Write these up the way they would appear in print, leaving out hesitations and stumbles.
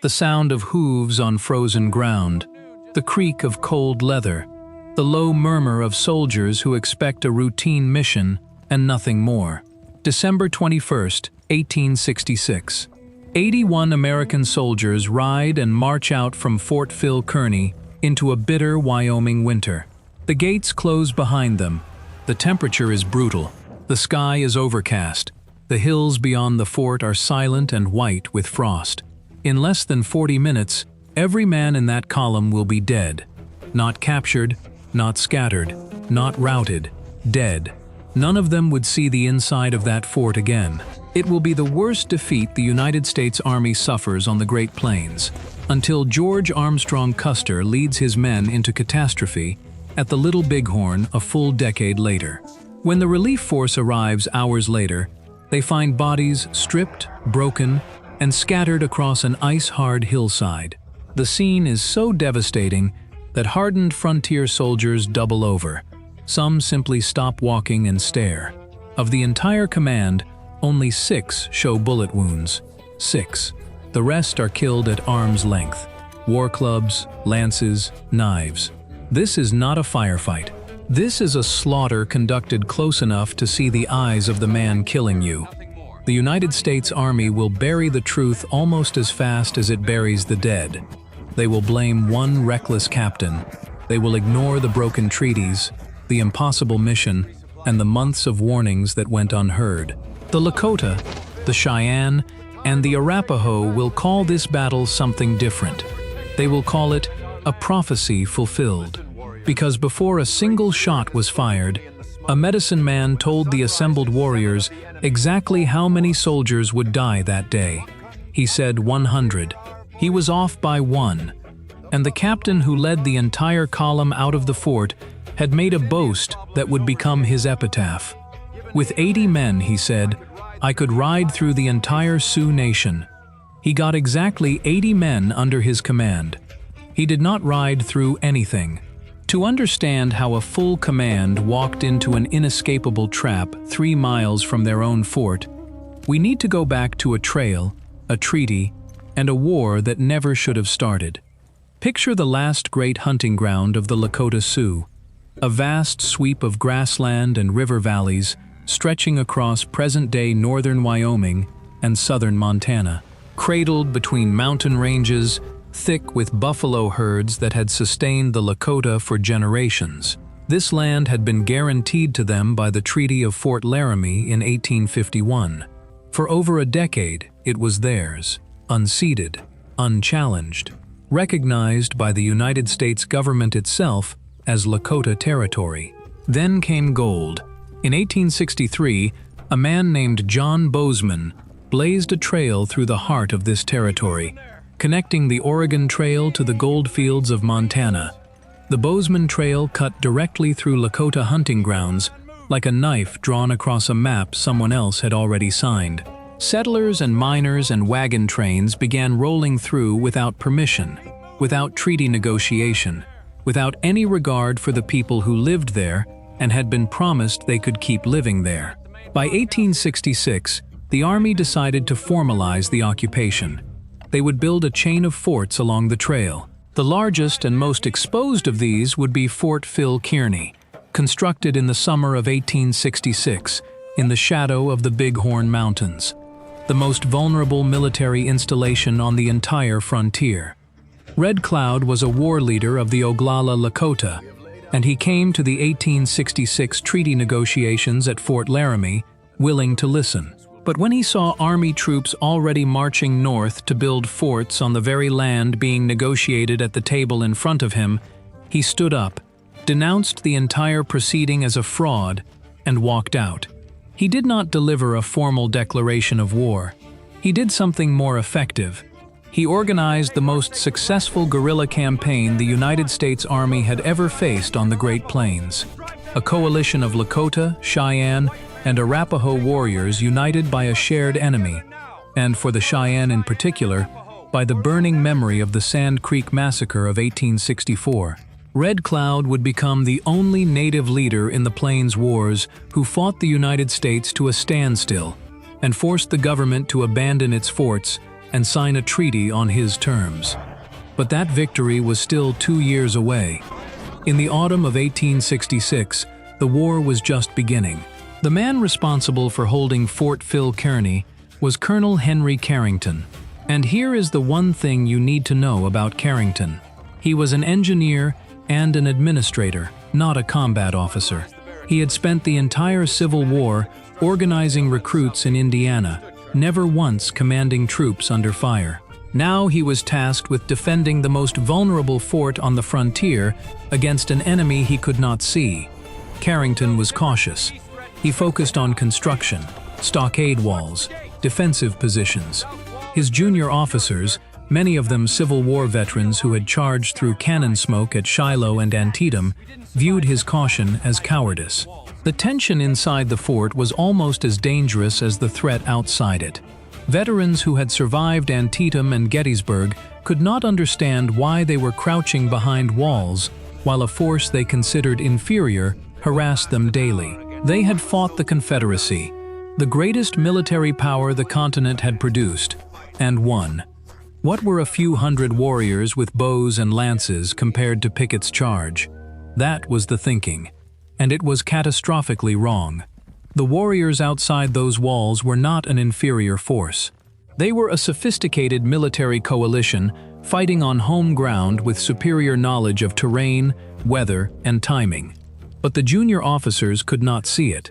the sound of hooves on frozen ground, the creak of cold leather, the low murmur of soldiers who expect a routine mission and nothing more. December 21st, 1866. 81 American soldiers ride and march out from Fort Phil Kearney into a bitter Wyoming winter. The gates close behind them. The temperature is brutal. The sky is overcast. The hills beyond the fort are silent and white with frost. In less than 40 minutes, every man in that column will be dead. Not captured, not scattered, not routed, dead. None of them would see the inside of that fort again. It will be the worst defeat the United States Army suffers on the Great Plains, until George Armstrong Custer leads his men into catastrophe at the Little Bighorn a full decade later. When the relief force arrives hours later, they find bodies stripped, broken, and scattered across an ice-hard hillside. The scene is so devastating that hardened frontier soldiers double over. Some simply stop walking and stare. Of the entire command, only 6 show bullet wounds. 6. The rest are killed at arm's length. War clubs, lances, knives. This is not a firefight. This is a slaughter conducted close enough to see the eyes of the man killing you. The United States Army will bury the truth almost as fast as it buries the dead. They will blame one reckless captain. They will ignore the broken treaties, the impossible mission, and the months of warnings that went unheard. The Lakota, the Cheyenne, and the Arapaho will call this battle something different. They will call it a prophecy fulfilled. Because before a single shot was fired, a medicine man told the assembled warriors exactly how many soldiers would die that day. He said 100. He was off by 1. And the captain who led the entire column out of the fort had made a boast that would become his epitaph. With 80 men, he said, I could ride through the entire Sioux nation. He got exactly 80 men under his command. He did not ride through anything. To understand how a full command walked into an inescapable trap 3 miles from their own fort, we need to go back to a trail, a treaty, and a war that never should have started. Picture the last great hunting ground of the Lakota Sioux, a vast sweep of grassland and river valleys stretching across present-day northern Wyoming and southern Montana. Cradled between mountain ranges, thick with buffalo herds that had sustained the Lakota for generations. This land had been guaranteed to them by the Treaty of Fort Laramie in 1851. For over a decade, it was theirs, unceded, unchallenged, recognized by the United States government itself as Lakota territory. Then came gold. In 1863, a man named John Bozeman blazed a trail through the heart of this territory, connecting the Oregon Trail to the gold fields of Montana. The Bozeman Trail cut directly through Lakota hunting grounds, like a knife drawn across a map someone else had already signed. Settlers and miners and wagon trains began rolling through without permission, without treaty negotiation, without any regard for the people who lived there and had been promised they could keep living there. By 1866, the Army decided to formalize the occupation. They would build a chain of forts along the trail. The largest and most exposed of these would be Fort Phil Kearney, constructed in the summer of 1866 in the shadow of the Bighorn Mountains, the most vulnerable military installation on the entire frontier. Red Cloud was a war leader of the Oglala Lakota, and he came to the 1866 treaty negotiations at Fort Laramie, willing to listen. But when he saw Army troops already marching north to build forts on the very land being negotiated at the table in front of him, he stood up, denounced the entire proceeding as a fraud, and walked out. He did not deliver a formal declaration of war. He did something more effective. He organized the most successful guerrilla campaign the United States Army had ever faced on the Great Plains. A coalition of Lakota, Cheyenne, and Arapaho warriors united by a shared enemy, and for the Cheyenne in particular, by the burning memory of the Sand Creek Massacre of 1864. Red Cloud would become the only native leader in the Plains Wars who fought the United States to a standstill and forced the government to abandon its forts and sign a treaty on his terms. But that victory was still 2 years away. In the autumn of 1866, the war was just beginning. The man responsible for holding Fort Phil Kearney was Colonel Henry Carrington. And here is the one thing you need to know about Carrington. He was an engineer and an administrator, not a combat officer. He had spent the entire Civil War organizing recruits in Indiana, never once commanding troops under fire. Now he was tasked with defending the most vulnerable fort on the frontier against an enemy he could not see. Carrington was cautious. He focused on construction, stockade walls, defensive positions. His junior officers, many of them Civil War veterans who had charged through cannon smoke at Shiloh and Antietam, viewed his caution as cowardice. The tension inside the fort was almost as dangerous as the threat outside it. Veterans who had survived Antietam and Gettysburg could not understand why they were crouching behind walls while a force they considered inferior harassed them daily. They had fought the Confederacy, the greatest military power the continent had produced, and won. What were a few hundred warriors with bows and lances compared to Pickett's charge? That was the thinking, and it was catastrophically wrong. The warriors outside those walls were not an inferior force. They were a sophisticated military coalition fighting on home ground with superior knowledge of terrain, weather, and timing. But the junior officers could not see it,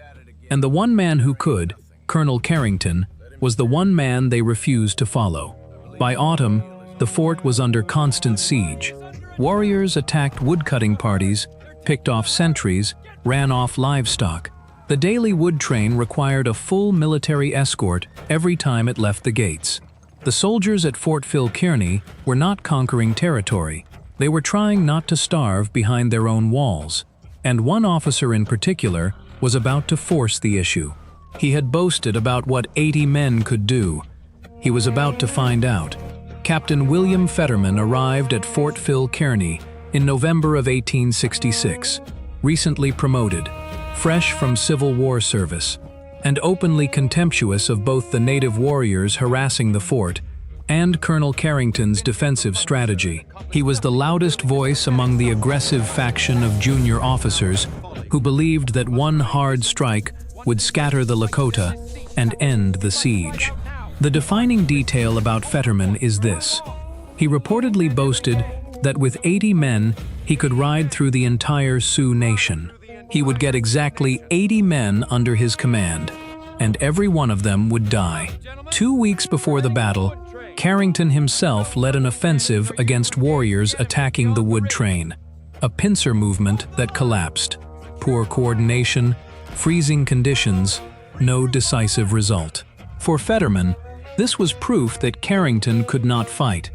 and the one man who could, Colonel Carrington, was the one man they refused to follow. By autumn, the fort was under constant siege. Warriors attacked woodcutting parties, picked off sentries, ran off livestock. The daily wood train required a full military escort every time it left the gates. The soldiers at Fort Phil Kearney were not conquering territory. They were trying not to starve behind their own walls. And one officer in particular was about to force the issue. He had boasted about what 80 men could do. He was about to find out. Captain William Fetterman arrived at Fort Phil Kearney in November of 1866, recently promoted, fresh from Civil War service, and openly contemptuous of both the native warriors harassing the fort and Colonel Carrington's defensive strategy. He was the loudest voice among the aggressive faction of junior officers who believed that one hard strike would scatter the Lakota and end the siege. The defining detail about Fetterman is this. He reportedly boasted that with 80 men, he could ride through the entire Sioux nation. He would get exactly 80 men under his command, and every one of them would die. 2 weeks before the battle, Carrington himself led an offensive against warriors attacking the wood train, a pincer movement that collapsed. Poor coordination, freezing conditions, no decisive result. For Fetterman, this was proof that Carrington could not fight.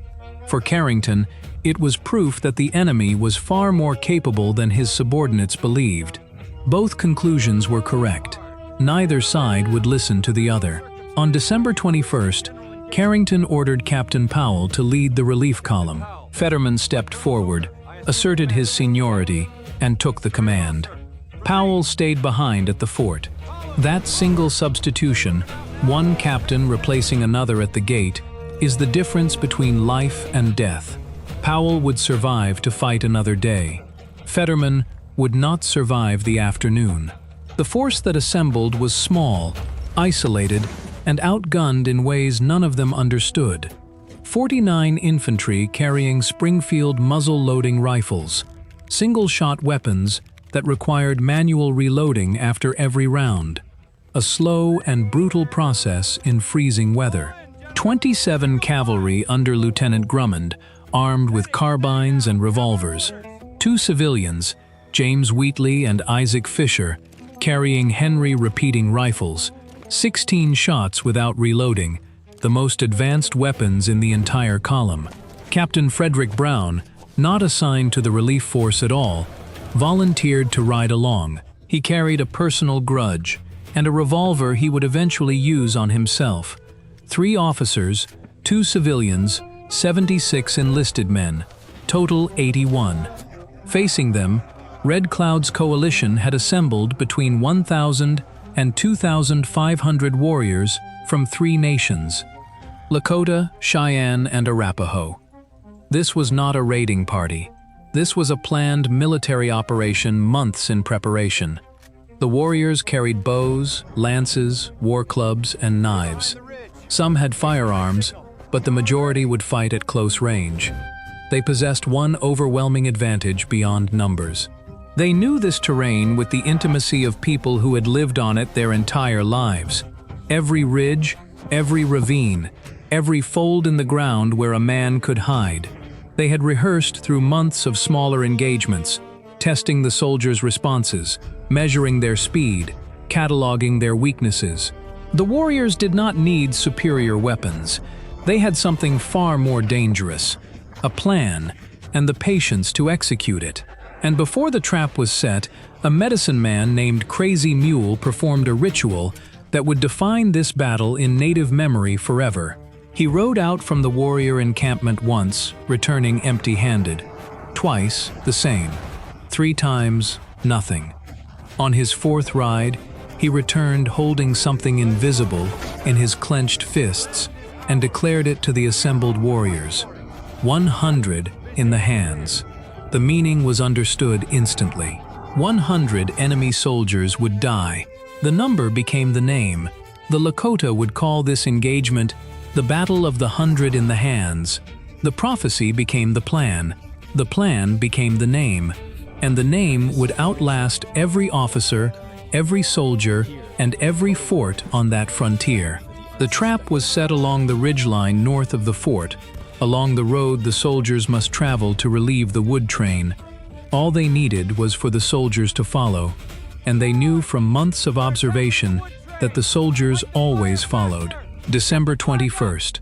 For Carrington, it was proof that the enemy was far more capable than his subordinates believed. Both conclusions were correct. Neither side would listen to the other. On December 21st, Carrington ordered Captain Powell to lead the relief column. Fetterman stepped forward, asserted his seniority, and took the command. Powell stayed behind at the fort. That single substitution, one captain replacing another at the gate, is the difference between life and death. Powell would survive to fight another day. Fetterman would not survive the afternoon. The force that assembled was small, isolated, and outgunned in ways none of them understood. 49 infantry carrying Springfield muzzle-loading rifles, single-shot weapons that required manual reloading after every round. A slow and brutal process in freezing weather. 27 cavalry under Lieutenant Drummond, armed with carbines and revolvers. 2 civilians, James Wheatley and Isaac Fisher, carrying Henry repeating rifles. 16 shots without reloading, the most advanced weapons in the entire column. Captain Frederick Brown, not assigned to the relief force at all, volunteered to ride along. He carried a personal grudge and a revolver he would eventually use on himself. 3 officers, 2 civilians, 76 enlisted men, total 81. Facing them, Red Cloud's coalition had assembled between 1,000 and 2,500 warriors from 3 nations. Lakota, Cheyenne, and Arapaho. This was not a raiding party. This was a planned military operation, months in preparation. The warriors carried bows, lances, war clubs, and knives. Some had firearms, but the majority would fight at close range. They possessed one overwhelming advantage beyond numbers. They knew this terrain with the intimacy of people who had lived on it their entire lives. Every ridge, every ravine, every fold in the ground where a man could hide. They had rehearsed through months of smaller engagements, testing the soldiers' responses, measuring their speed, cataloging their weaknesses. The warriors did not need superior weapons. They had something far more dangerous, a plan, and the patience to execute it. And before the trap was set, a medicine man named Crazy Mule performed a ritual that would define this battle in native memory forever. He rode out from the warrior encampment once, returning empty-handed. Twice, the same. 3 times, nothing. On his 4th ride, he returned holding something invisible in his clenched fists and declared it to the assembled warriors. 100 in the hands. The meaning was understood instantly. 100 enemy soldiers would die. The number became the name. The Lakota would call this engagement the Battle of the 100 in the Hands. The prophecy became the plan became the name, and the name would outlast every officer, every soldier, and every fort on that frontier. The trap was set along the ridgeline north of the fort, along the road the soldiers must travel to relieve the wood train. All they needed was for the soldiers to follow, and they knew from months of observation that the soldiers always followed. December 21st.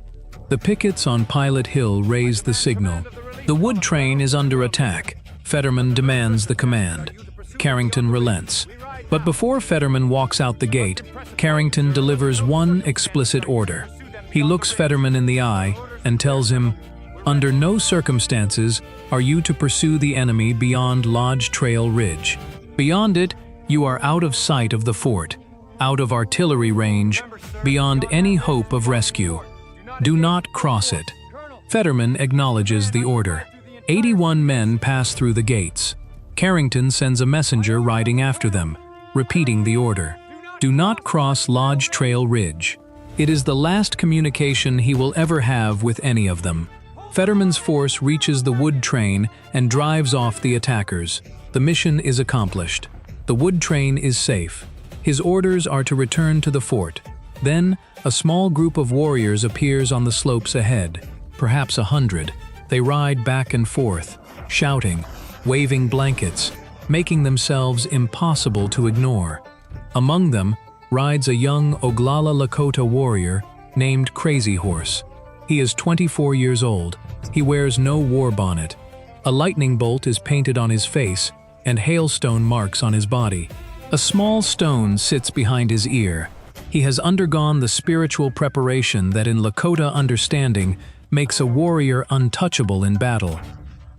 The pickets on Pilot Hill raise the signal. The wood train is under attack. Fetterman demands the command. Carrington relents. But before Fetterman walks out the gate, Carrington delivers one explicit order. He looks Fetterman in the eye and tells him, "Under no circumstances are you to pursue the enemy beyond Lodge Trail Ridge. Beyond it, you are out of sight of the fort, out of artillery range, beyond any hope of rescue. Do not cross it." Fetterman acknowledges the order. 81 men pass through the gates. Carrington sends a messenger riding after them, repeating the order. Do not cross Lodge Trail Ridge. It is the last communication he will ever have with any of them. Fetterman's force reaches the wood train and drives off the attackers. The mission is accomplished. The wood train is safe. His orders are to return to the fort. Then, a small group of warriors appears on the slopes ahead, perhaps 100. They ride back and forth, shouting, waving blankets, making themselves impossible to ignore. Among them rides a young Oglala Lakota warrior named Crazy Horse. He is 24 years old. He wears no war bonnet. A lightning bolt is painted on his face and hailstone marks on his body. A small stone sits behind his ear. He has undergone the spiritual preparation that in Lakota understanding makes a warrior untouchable in battle.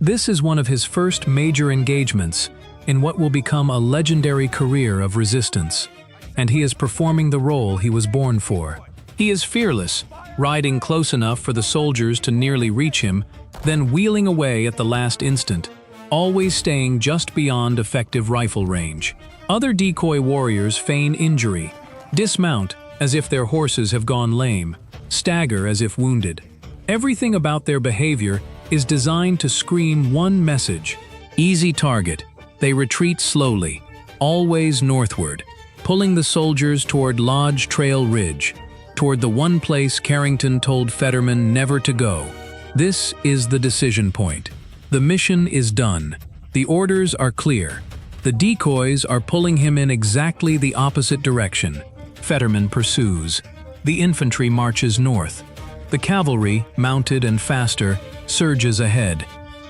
This is one of his first major engagements in what will become a legendary career of resistance, and he is performing the role he was born for. He is fearless, riding close enough for the soldiers to nearly reach him, then wheeling away at the last instant, always staying just beyond effective rifle range. Other decoy warriors feign injury, dismount as if their horses have gone lame, stagger as if wounded. Everything about their behavior is designed to scream one message: easy target. They retreat slowly, always northward, pulling the soldiers toward Lodge Trail Ridge, toward the one place Carrington told Fetterman never to go. This is the decision point. The mission is done. The orders are clear. The decoys are pulling him in exactly the opposite direction. Fetterman pursues. The infantry marches north. The cavalry, mounted and faster, surges ahead.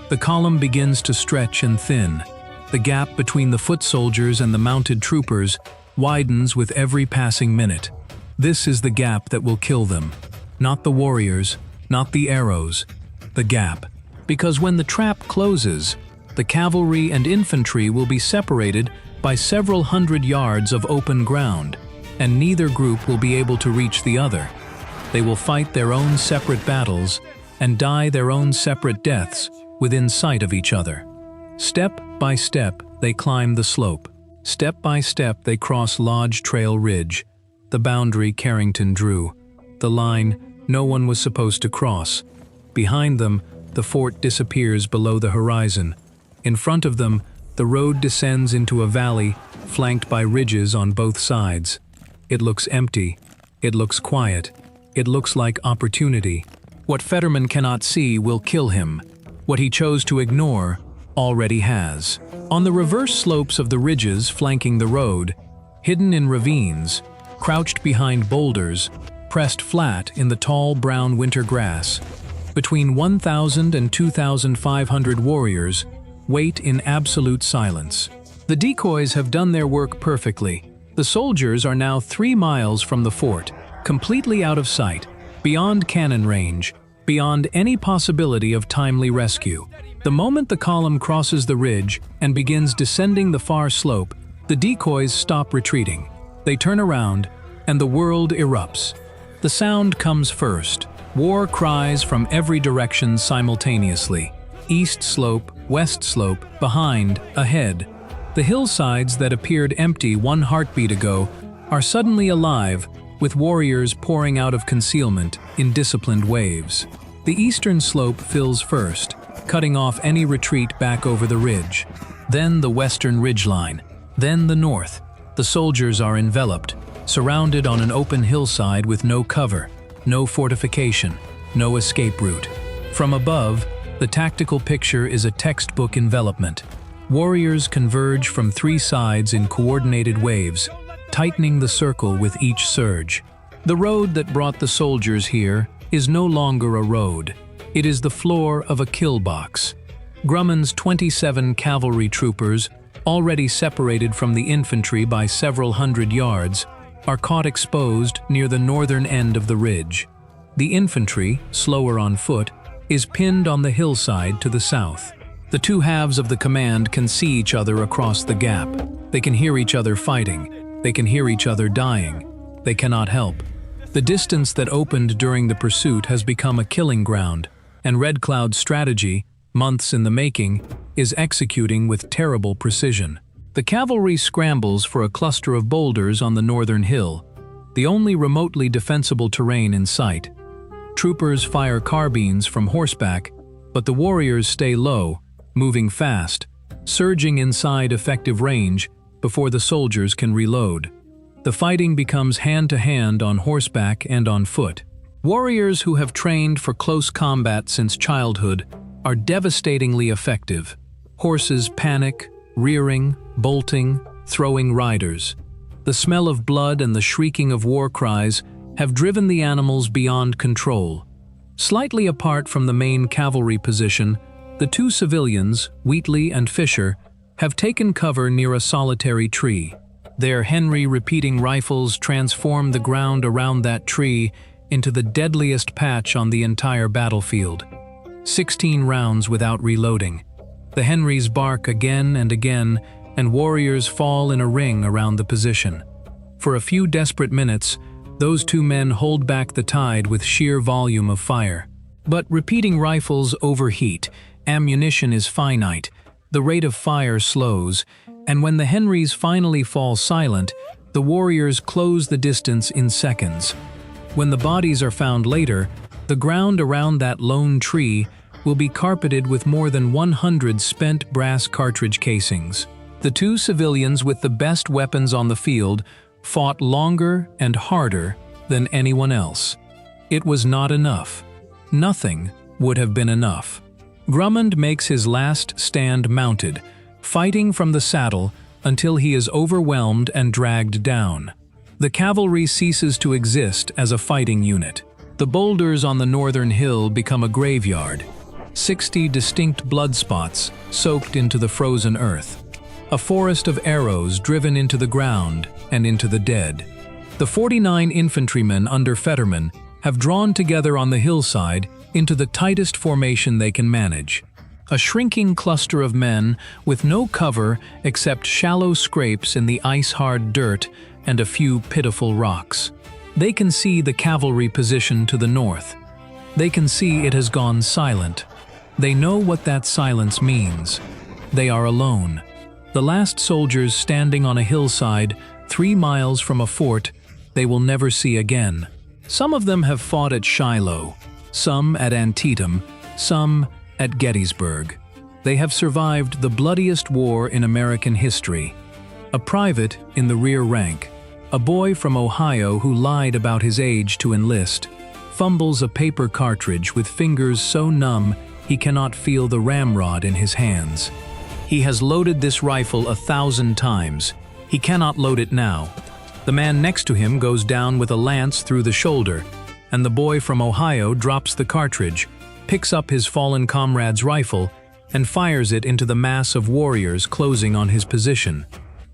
The column begins to stretch and thin. The gap between the foot soldiers and the mounted troopers widens with every passing minute. This is the gap that will kill them. Not the warriors, not the arrows. The gap. Because when the trap closes, the cavalry and infantry will be separated by several hundred yards of open ground, and neither group will be able to reach the other. They will fight their own separate battles and die their own separate deaths within sight of each other. Step by step, they climb the slope. Step by step, they cross Lodge Trail Ridge, the boundary Carrington drew, the line no one was supposed to cross. Behind them, the fort disappears below the horizon. In front of them, the road descends into a valley flanked by ridges on both sides. It looks empty. It looks quiet. It looks like opportunity. What Fetterman cannot see will kill him. What he chose to ignore already has. On the reverse slopes of the ridges flanking the road, hidden in ravines, crouched behind boulders, pressed flat in the tall brown winter grass, between 1,000 and 2,500 warriors wait in absolute silence. The decoys have done their work perfectly. The soldiers are now 3 miles from the fort, completely out of sight, beyond cannon range, beyond any possibility of timely rescue. The moment the column crosses the ridge and begins descending the far slope, the decoys stop retreating. They turn around, and the world erupts. The sound comes first. War cries from every direction simultaneously. East slope, west slope, behind, ahead. The hillsides that appeared empty 1 heartbeat ago are suddenly alive, with warriors pouring out of concealment in disciplined waves. The eastern slope fills first, cutting off any retreat back over the ridge. Then the western ridgeline. Then the north. The soldiers are enveloped, surrounded on an open hillside with no cover, no fortification, no escape route. From above, the tactical picture is a textbook envelopment. Warriors converge from 3 sides in coordinated waves, tightening the circle with each surge. The road that brought the soldiers here is no longer a road. It is the floor of a kill box. Grumman's 27 cavalry troopers, already separated from the infantry by several hundred yards, are caught exposed near the northern end of the ridge. The infantry, slower on foot, is pinned on the hillside to the south. The 2 halves of the command can see each other across the gap. They can hear each other fighting. They can hear each other dying. They cannot help. The distance that opened during the pursuit has become a killing ground, and Red Cloud's strategy, months in the making, is executing with terrible precision. The cavalry scrambles for a cluster of boulders on the northern hill, the only remotely defensible terrain in sight. Troopers fire carbines from horseback, but the warriors stay low, moving fast, surging inside effective range before the soldiers can reload. The fighting becomes hand-to-hand on horseback and on foot. Warriors who have trained for close combat since childhood are devastatingly effective. Horses panic, rearing, bolting, throwing riders. The smell of blood and the shrieking of war cries have driven the animals beyond control. Slightly apart from the main cavalry position, the 2 civilians, Wheatley and Fisher, have taken cover near a solitary tree. Their Henry repeating rifles transform the ground around that tree into the deadliest patch on the entire battlefield. 16 rounds without reloading. The Henrys bark again and again, and warriors fall in a ring around the position. For a few desperate minutes, those 2 men hold back the tide with sheer volume of fire. But repeating rifles overheat, ammunition is finite, the rate of fire slows, and when the Henrys finally fall silent, the warriors close the distance in seconds. When the bodies are found later, the ground around that lone tree will be carpeted with more than 100 spent brass cartridge casings. The 2 civilians with the best weapons on the field fought longer and harder than anyone else. It was not enough. Nothing would have been enough. Drummond makes his last stand mounted, fighting from the saddle until he is overwhelmed and dragged down. The cavalry ceases to exist as a fighting unit. The boulders on the northern hill become a graveyard. 60 distinct blood spots soaked into the frozen earth. A forest of arrows driven into the ground and into the dead. The 49 infantrymen under Fetterman have drawn together on the hillside into the tightest formation they can manage. A shrinking cluster of men with no cover except shallow scrapes in the ice-hard dirt and a few pitiful rocks. They can see the cavalry position to the north. They can see it has gone silent. They know what that silence means. They are alone. The last soldiers standing on a hillside 3 miles from a fort they will never see again. Some of them have fought at Shiloh, some at Antietam, some at Gettysburg. They have survived the bloodiest war in American history. A private in the rear rank, a boy from Ohio who lied about his age to enlist, fumbles a paper cartridge with fingers so numb he cannot feel the ramrod in his hands. He has loaded this rifle 1,000 times. He cannot load it now. The man next to him goes down with a lance through the shoulder, and the boy from Ohio drops the cartridge, picks up his fallen comrade's rifle, and fires it into the mass of warriors closing on his position.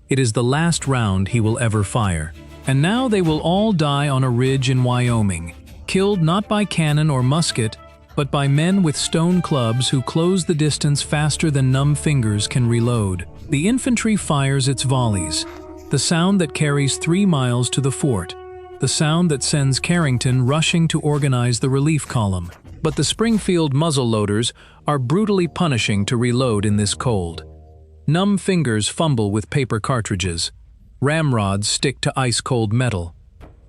It is the last round he will ever fire. And now they will all die on a ridge in Wyoming, killed not by cannon or musket, but by men with stone clubs who close the distance faster than numb fingers can reload. The infantry fires its volleys, the sound that carries 3 miles to the fort, the sound that sends Carrington rushing to organize the relief column. But the Springfield muzzleloaders are brutally punishing to reload in this cold. Numb fingers fumble with paper cartridges. Ramrods stick to ice-cold metal.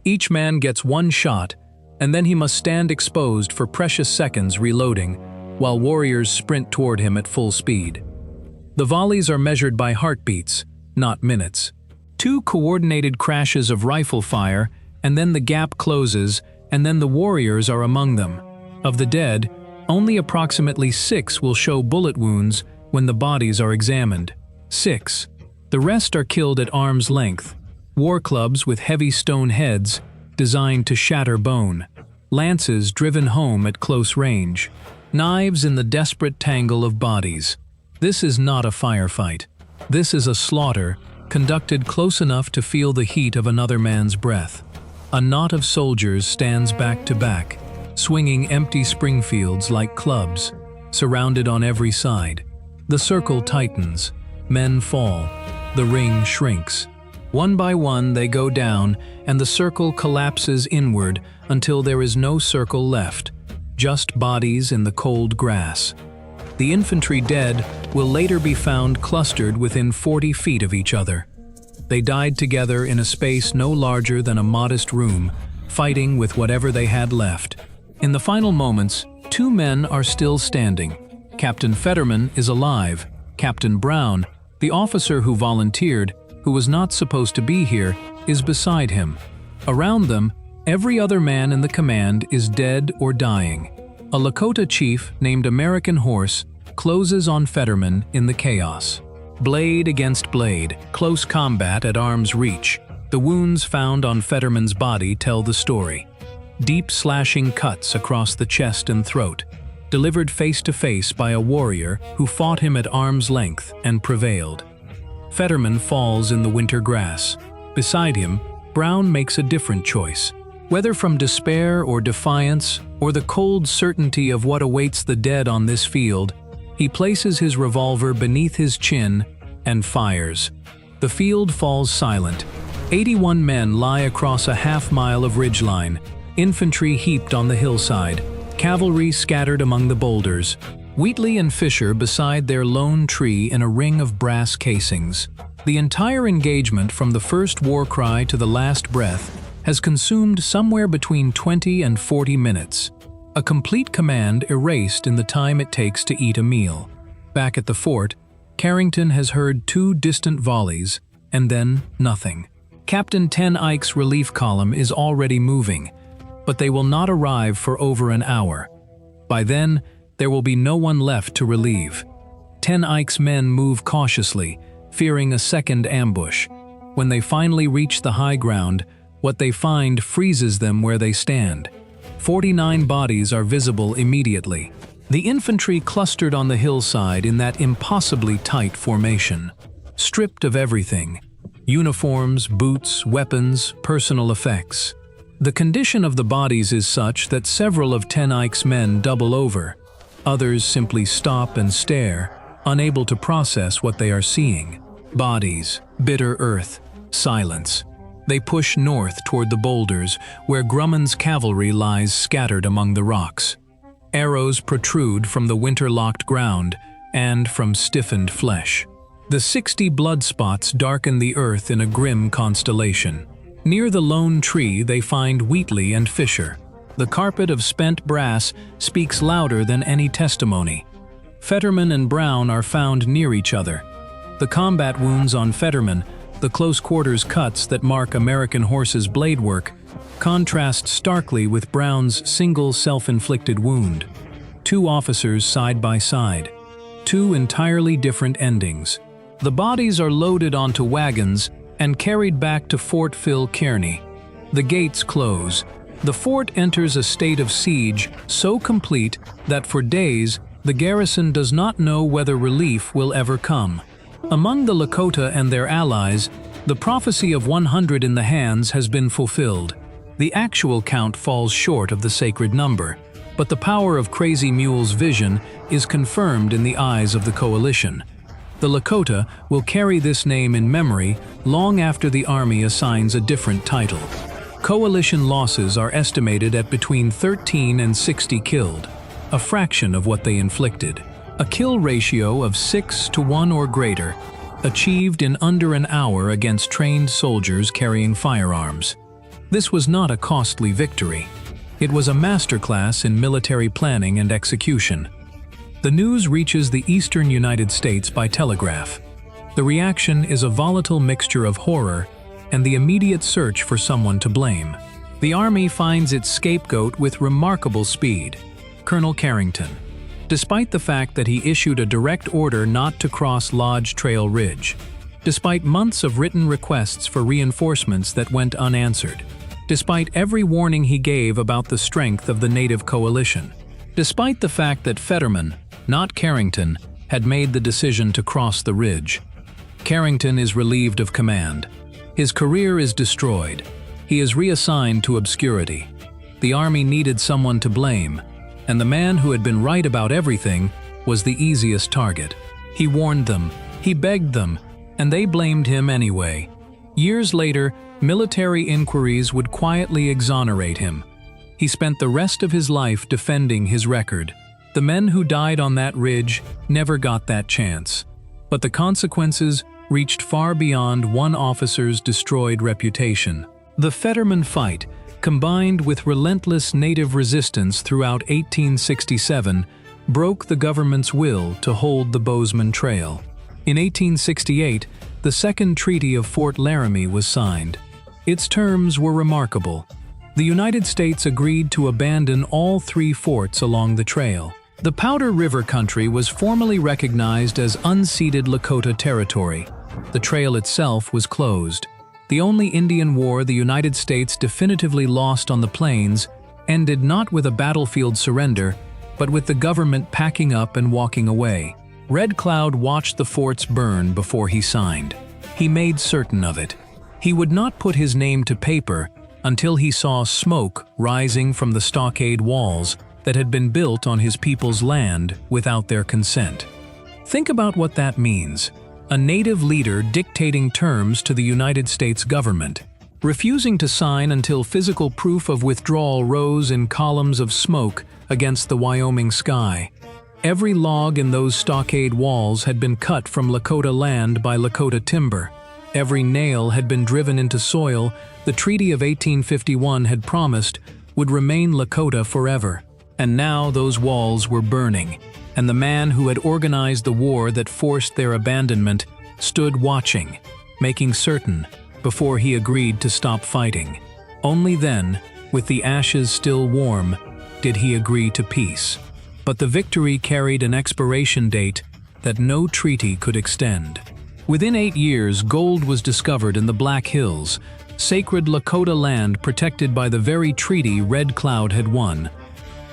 Each man gets 1 shot, and then he must stand exposed for precious seconds reloading, while warriors sprint toward him at full speed. The volleys are measured by heartbeats, not minutes. 2 coordinated crashes of rifle fire, and then the gap closes, and then the warriors are among them. Of the dead, only approximately 6 will show bullet wounds when the bodies are examined. 6. The rest are killed at arm's length. War clubs with heavy stone heads, designed to shatter bone. Lances driven home at close range. Knives in the desperate tangle of bodies. This is not a firefight. This is a slaughter, conducted close enough to feel the heat of another man's breath. A knot of soldiers stands back to back, swinging empty Springfields like clubs, surrounded on every side. The circle tightens. Men fall. The ring shrinks. One by one they go down, and the circle collapses inward until there is no circle left, just bodies in the cold grass. The infantry dead will later be found clustered within 40 feet of each other. They died together in a space no larger than a modest room, fighting with whatever they had left. In the final moments, 2 men are still standing. Captain Fetterman is alive. Captain Brown, the officer who volunteered, who was not supposed to be here, is beside him. Around them, every other man in the command is dead or dying. A Lakota chief named American Horse closes on Fetterman in the chaos. Blade against blade, close combat at arm's reach. The wounds found on Fetterman's body tell the story. Deep slashing cuts across the chest and throat, delivered face to face by a warrior who fought him at arm's length and prevailed. Fetterman falls in the winter grass. Beside him, Brown makes a different choice. Whether from despair or defiance, or the cold certainty of what awaits the dead on this field, he places his revolver beneath his chin and fires. The field falls silent. 81 men lie across a half-mile of ridgeline, infantry heaped on the hillside, cavalry scattered among the boulders, Wheatley and Fisher beside their lone tree in a ring of brass casings. The entire engagement from the first war cry to the last breath has consumed somewhere between 20 and 40 minutes. A complete command erased in the time it takes to eat a meal. Back at the fort, Carrington has heard 2 distant volleys, and then nothing. Captain Ten Eyck's relief column is already moving, but they will not arrive for over an hour. By then, there will be no one left to relieve. Ten Eyck's men move cautiously, fearing a second ambush. When they finally reach the high ground, what they find freezes them where they stand. 49 bodies are visible immediately. The infantry clustered on the hillside in that impossibly tight formation, stripped of everything: uniforms, boots, weapons, personal effects. The condition of the bodies is such that several of Ten Eyck's men double over. Others simply stop and stare, unable to process what they are seeing. Bodies, bitter earth, silence. They push north toward the boulders, where Grumman's cavalry lies scattered among the rocks. Arrows protrude from the winter-locked ground and from stiffened flesh. The 60 blood spots darken the earth in a grim constellation. Near the lone tree they find Wheatley and Fisher. The carpet of spent brass speaks louder than any testimony. Fetterman and Brown are found near each other. The combat wounds on Fetterman, the close-quarters cuts that mark American horses' blade work, contrast starkly with Brown's single self-inflicted wound. Two officers side by side. Two entirely different endings. The bodies are loaded onto wagons and carried back to Fort Phil Kearney. The gates close. The fort enters a state of siege so complete that for days the garrison does not know whether relief will ever come. Among the Lakota and their allies, the prophecy of 100 in the hands has been fulfilled. The actual count falls short of the sacred number, but the power of Crazy Mule's vision is confirmed in the eyes of the coalition. The Lakota will carry this name in memory long after the Army assigns a different title. Coalition losses are estimated at between 13 and 60 killed, a fraction of what they inflicted. A kill ratio of 6 to 1 or greater, achieved in under an hour against trained soldiers carrying firearms. This was not a costly victory. It was a masterclass in military planning and execution. The news reaches the eastern United States by telegraph. The reaction is a volatile mixture of horror and the immediate search for someone to blame. The Army finds its scapegoat with remarkable speed: Colonel Carrington. Despite the fact that he issued a direct order not to cross Lodge Trail Ridge, despite months of written requests for reinforcements that went unanswered, despite every warning he gave about the strength of the native coalition, despite the fact that Fetterman, not Carrington, had made the decision to cross the ridge. Carrington is relieved of command. His career is destroyed. He is reassigned to obscurity. The Army needed someone to blame, and the man who had been right about everything was the easiest target. He warned them, he begged them, and they blamed him anyway. Years later, military inquiries would quietly exonerate him. He spent the rest of his life defending his record. The men who died on that ridge never got that chance. But the consequences reached far beyond one officer's destroyed reputation. The Fetterman fight, combined with relentless native resistance throughout 1867, broke the government's will to hold the Bozeman Trail. In 1868, the Second Treaty of Fort Laramie was signed. Its terms were remarkable. The United States agreed to abandon all 3 forts along the trail. The Powder River country was formally recognized as unceded Lakota territory. The trail itself was closed. The only Indian war the United States definitively lost on the plains ended not with a battlefield surrender, but with the government packing up and walking away. Red Cloud watched the forts burn before he signed. He made certain of it. He would not put his name to paper until he saw smoke rising from the stockade walls that had been built on his people's land without their consent. Think about what that means. A native leader dictating terms to the United States government, refusing to sign until physical proof of withdrawal rose in columns of smoke against the Wyoming sky. Every log in those stockade walls had been cut from Lakota land by Lakota timber. Every nail had been driven into soil the Treaty of 1851 had promised would remain Lakota forever. And now those walls were burning, and the man who had organized the war that forced their abandonment stood watching, making certain, before he agreed to stop fighting. Only then, with the ashes still warm, did he agree to peace. But the victory carried an expiration date that no treaty could extend. Within 8 years, gold was discovered in the Black Hills, sacred Lakota land protected by the very treaty Red Cloud had won.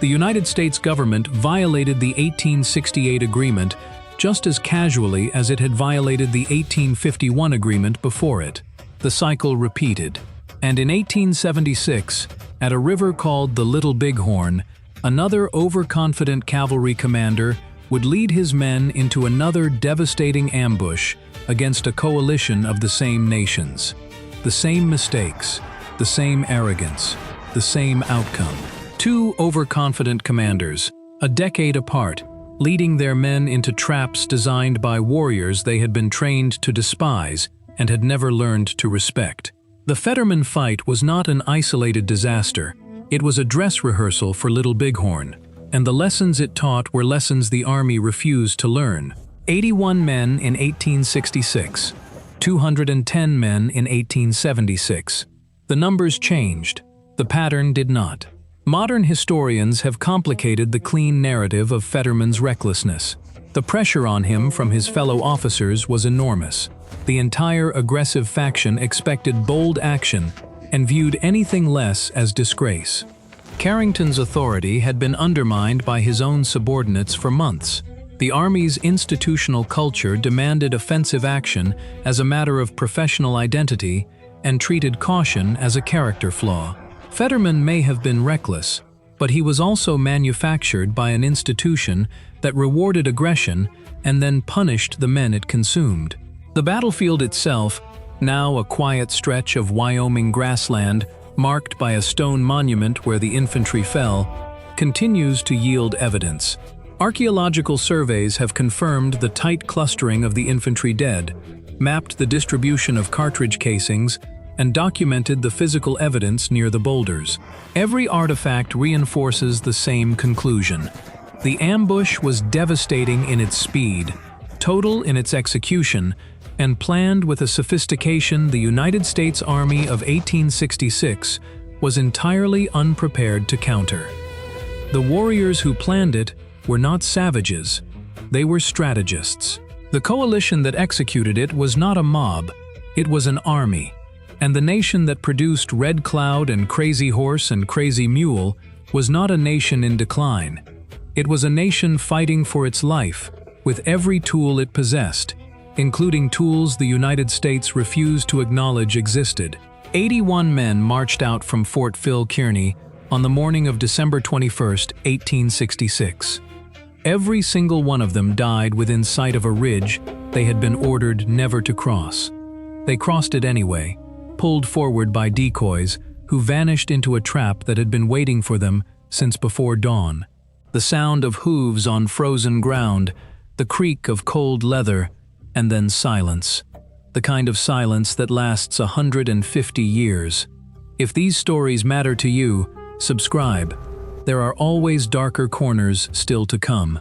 The United States government violated the 1868 agreement just as casually as it had violated the 1851 agreement before it. The cycle repeated. And in 1876, at a river called the Little Bighorn, another overconfident cavalry commander would lead his men into another devastating ambush against a coalition of the same nations. The same mistakes, the same arrogance, the same outcome. Two overconfident commanders, a decade apart, leading their men into traps designed by warriors they had been trained to despise and had never learned to respect. The Fetterman fight was not an isolated disaster. It was a dress rehearsal for Little Bighorn, and the lessons it taught were lessons the Army refused to learn. 81 men in 1866, 210 men in 1876. The numbers changed. The pattern did not. Modern historians have complicated the clean narrative of Fetterman's recklessness. The pressure on him from his fellow officers was enormous. The entire aggressive faction expected bold action and viewed anything less as disgrace. Carrington's authority had been undermined by his own subordinates for months. The Army's institutional culture demanded offensive action as a matter of professional identity and treated caution as a character flaw. Fetterman may have been reckless, but he was also manufactured by an institution that rewarded aggression and then punished the men it consumed. The battlefield itself, now a quiet stretch of Wyoming grassland marked by a stone monument where the infantry fell, continues to yield evidence. Archaeological surveys have confirmed the tight clustering of the infantry dead, mapped the distribution of cartridge casings, and documented the physical evidence near the boulders. Every artifact reinforces the same conclusion. The ambush was devastating in its speed, total in its execution, and planned with a sophistication the United States Army of 1866 was entirely unprepared to counter. The warriors who planned it were not savages, they were strategists. The coalition that executed it was not a mob, it was an army. And the nation that produced Red Cloud and Crazy Horse and Crazy Mule was not a nation in decline. It was a nation fighting for its life, with every tool it possessed, including tools the United States refused to acknowledge existed. 81 men marched out from Fort Phil Kearney on the morning of December 21, 1866. Every single one of them died within sight of a ridge they had been ordered never to cross. They crossed it anyway, pulled forward by decoys who vanished into a trap that had been waiting for them since before dawn. The sound of hooves on frozen ground, the creak of cold leather, and then silence. The kind of silence that lasts 150 years. If these stories matter to you, subscribe. There are always darker corners still to come.